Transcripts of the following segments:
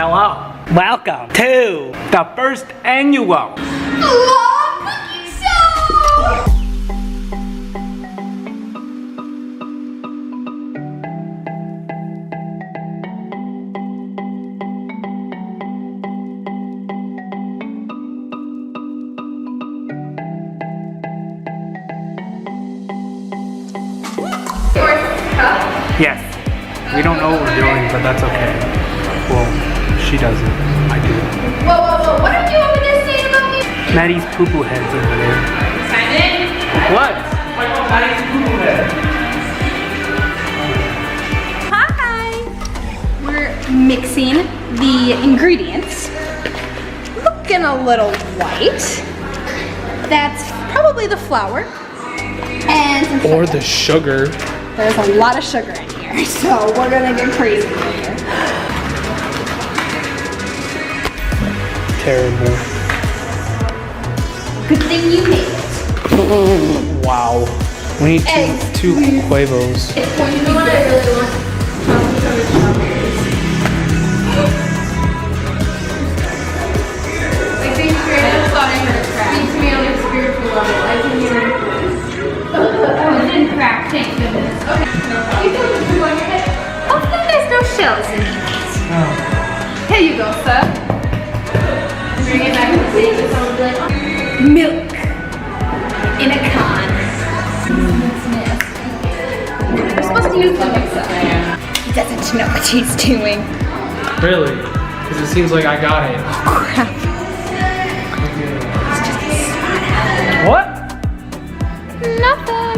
Hello. Welcome to the first annual Cooking Show! Yes. We don't know what we're doing, but that's okay. Well, she doesn't. I do. Whoa. What are you over there saying about me? Maddie's poo-poo head's over there. Simon? What? Maddie's poo-poo head. Hi! We're mixing the ingredients. Looking a little white. That's probably the flour. And some sugar. Or the sugar. There's a lot of sugar in here, so we're gonna get crazy here. Terrible. Good thing you made it. Wow. We need two Cuevos. It's going to be what I really want. Like they straight up thought I heard it crack. Speak to me on a spiritual level. I can hear it. Oh, it didn't crack. Thank goodness. Okay. You feel the glue on your head? Oh, then there's no shells in it. Oh. Here you go, sir. Bring it back to the sink. Someone will be like, oh. Milk in a can. We're supposed to use the mixer. He doesn't know what he's doing. Really? Because it seems like I got it. Crap. What? Nothing.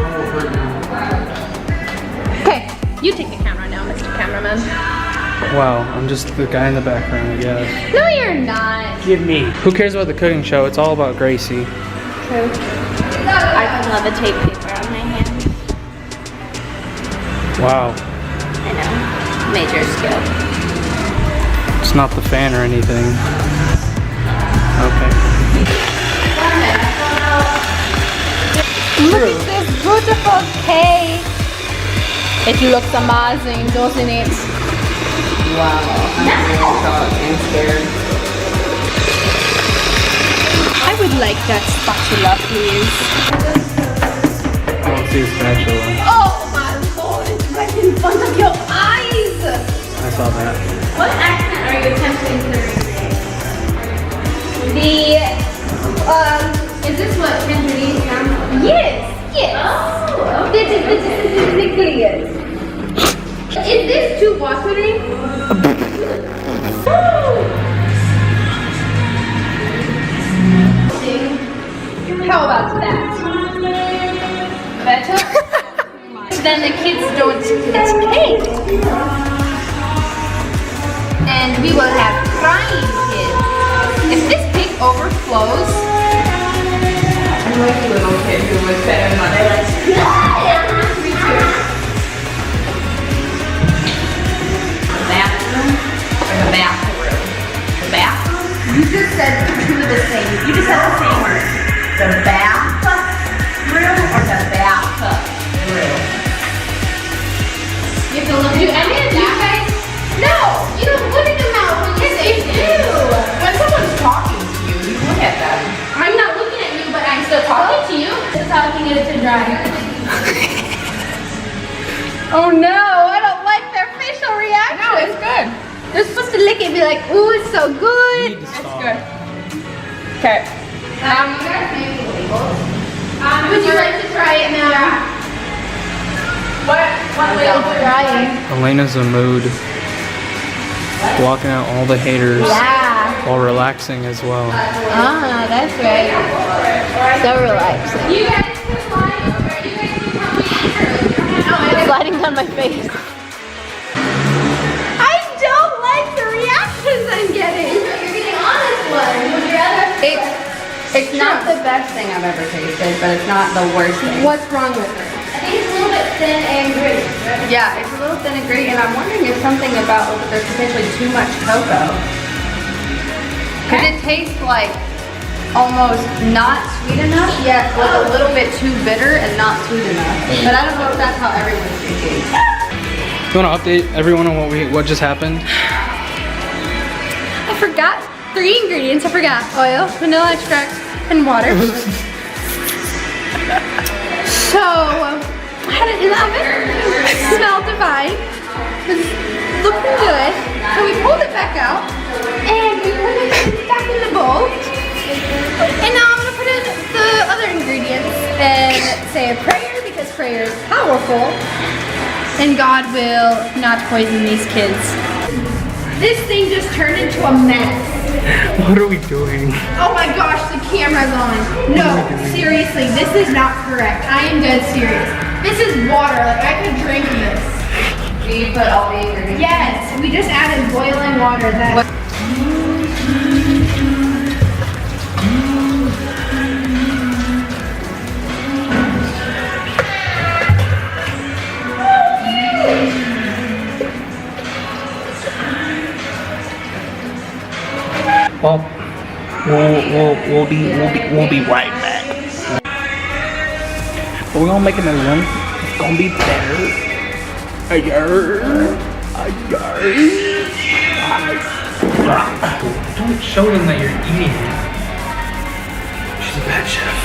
Okay, you take the camera now, Mr. Cameraman. Wow, I'm just the guy in the background, I guess. No, you're not. Give me. Who cares about the cooking show? It's all about Gracie. True. I can levitate paper on my hand. Wow. I know. Major skill. It's not the fan or anything. Okay. Look at this beautiful cake. It looks amazing, doesn't it? Wow, I'm really shocked and scared. I would like that spatula, please. I don't see a spatula. Oh my lord, it's right in front of your eyes! I saw that. What accent are you attempting to recreate? Is this what Cantonese sounds like? Yes! Oh! This is clear. Is this too watery? How about that? Better? Then the kids don't get cake. And we will have crying kids. If this cake overflows, I'm like a little kid who was fed on Monday, like, the bathroom or the bathroom? The bathroom? you just said two of the same. You just said the same word. The bathroom or the bathroom? You have to look at any of you guys. No, you don't look at them out when you say ew. When someone's talking to you, you look at them. I'm not looking at you, but I'm still talking to you. Still talking and it's a dry. Oh no, I don't like their facial reaction. No, it's good. They're supposed to lick it and be like, ooh, it's so good. It's good. Okay. You guys make the labels. Would you like to try it now? What label are you Trying. Elena's a mood. Blocking out all the haters Yeah. while relaxing as well. Ah, that's right. So relaxing. You guys can slide over. You guys can come here. Sliding down my face. I don't like the reactions I'm getting. You're getting honest ones. Would you rather? It's not the best thing I've ever tasted, but it's not the worst thing. What's wrong with it? I think it's a little bit thin and gritty. Yeah, it's a little thin and gritty, and I'm wondering if something about there's potentially too much cocoa. Because it tastes like almost not sweet enough, yet like a little bit too bitter and not sweet enough. But I don't know if that's how everyone's thinking. You want to update everyone on what just happened? forgot 3 ingredients. I forgot oil, vanilla extract, and water. So, I had it in the oven. It smelled divine. It was looking good. So we pulled it back out and we put it back in the bowl. And now I'm gonna put in the other ingredients and say a prayer because prayer is powerful. And God will not poison these kids. This thing just turned into a mess. What are we doing? Oh my gosh, the camera's on. No, seriously, this is not correct. I am dead serious. This is water, like I could drink this. Do you put all the ingredients? Yes, we just added boiling water. Well, we'll be right back. We're gonna make another one. It's gonna be better. Don't show them that you're eating it. She's a bad chef.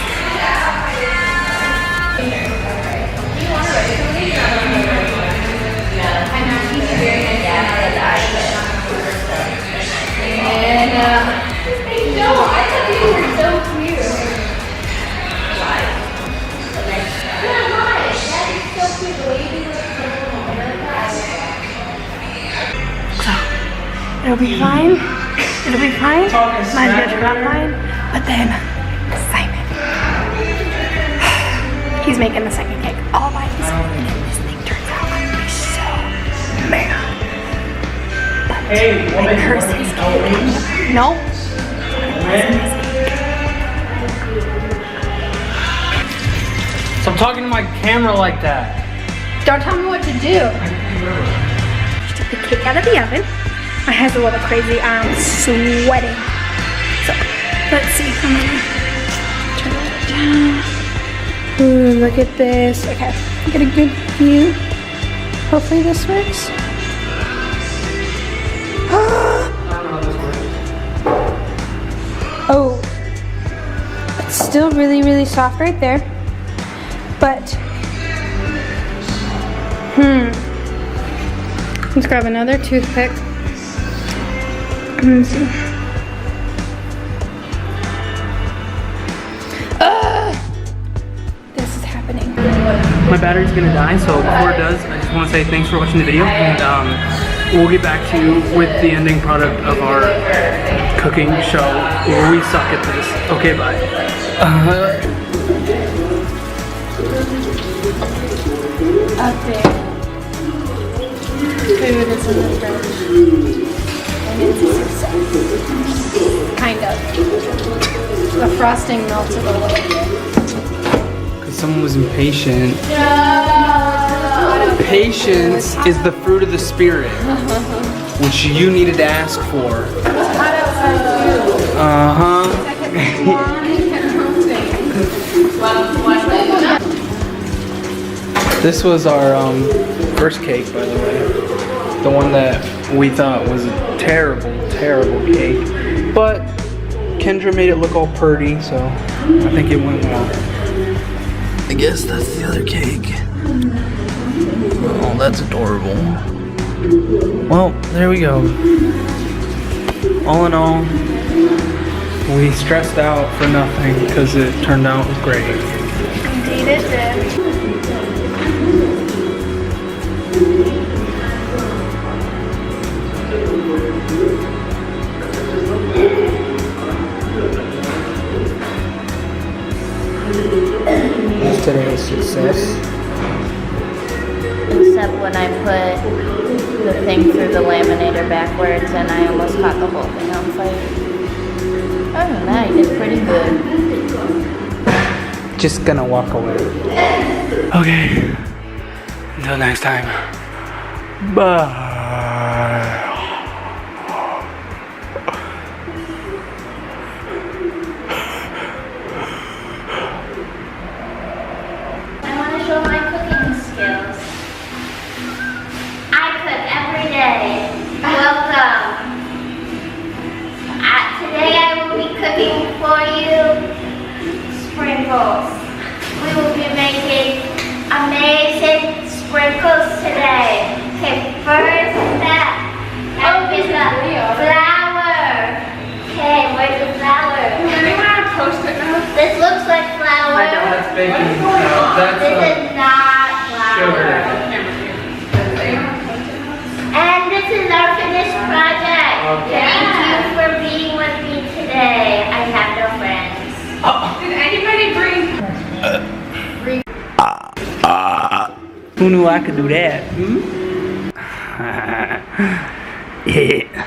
No, I thought these were so cute. It'll be fine. It'll be fine. Mine's gonna turn out fine. But then, Simon, he's making the second cake all by himself. And if this thing turns out, I'm gonna be so mad. But I curse his cake. Nope. Stop talking to my camera like that. Don't tell me what to do. Took the cake out of the oven. My hands are a little crazy. I'm sweating. So, let's see. I'm gonna turn it down. Ooh, look at this. Okay, get a good view. Hopefully this works. Oh, it's still really, really soft right there. But, let's grab another toothpick. Let's see. This is happening. My battery's gonna die, so before it does, I just want to say thanks for watching the video, and we'll get back to you with the ending product of our cooking show. We suck at this. Okay, bye. Up there. Food is in the fridge. And it's a success. Kind of. The frosting melted a little bit. Because someone was impatient. Patience is the fruit of the spirit, which you needed to ask for. This was our first cake, by the way. The one that we thought was a terrible, terrible cake. But Kendra made it look all pretty, so I think it went well. I guess that's the other cake. Oh, that's adorable. Well, there we go. All in all, we stressed out for nothing because it turned out great. Indeed it did. What's today's success? Except when I put the thing through the laminator backwards and I almost caught the whole thing on fire. Other than that, I did pretty good. Just gonna walk away. Okay. Until next time. Bye. I want to show my cooking skills. I cook every day. Welcome. cooking for you sprinkles. We will be making amazing sprinkles today. Okay, first step. Open the flour. Okay, where's the flour? This looks like flour. That's baking. That's This is not flour. sugar. And this is our finished project. Okay. Thank you for being with me today. I have no friends. Did anybody bring? Who knew I could do that? Hmm? Yeah.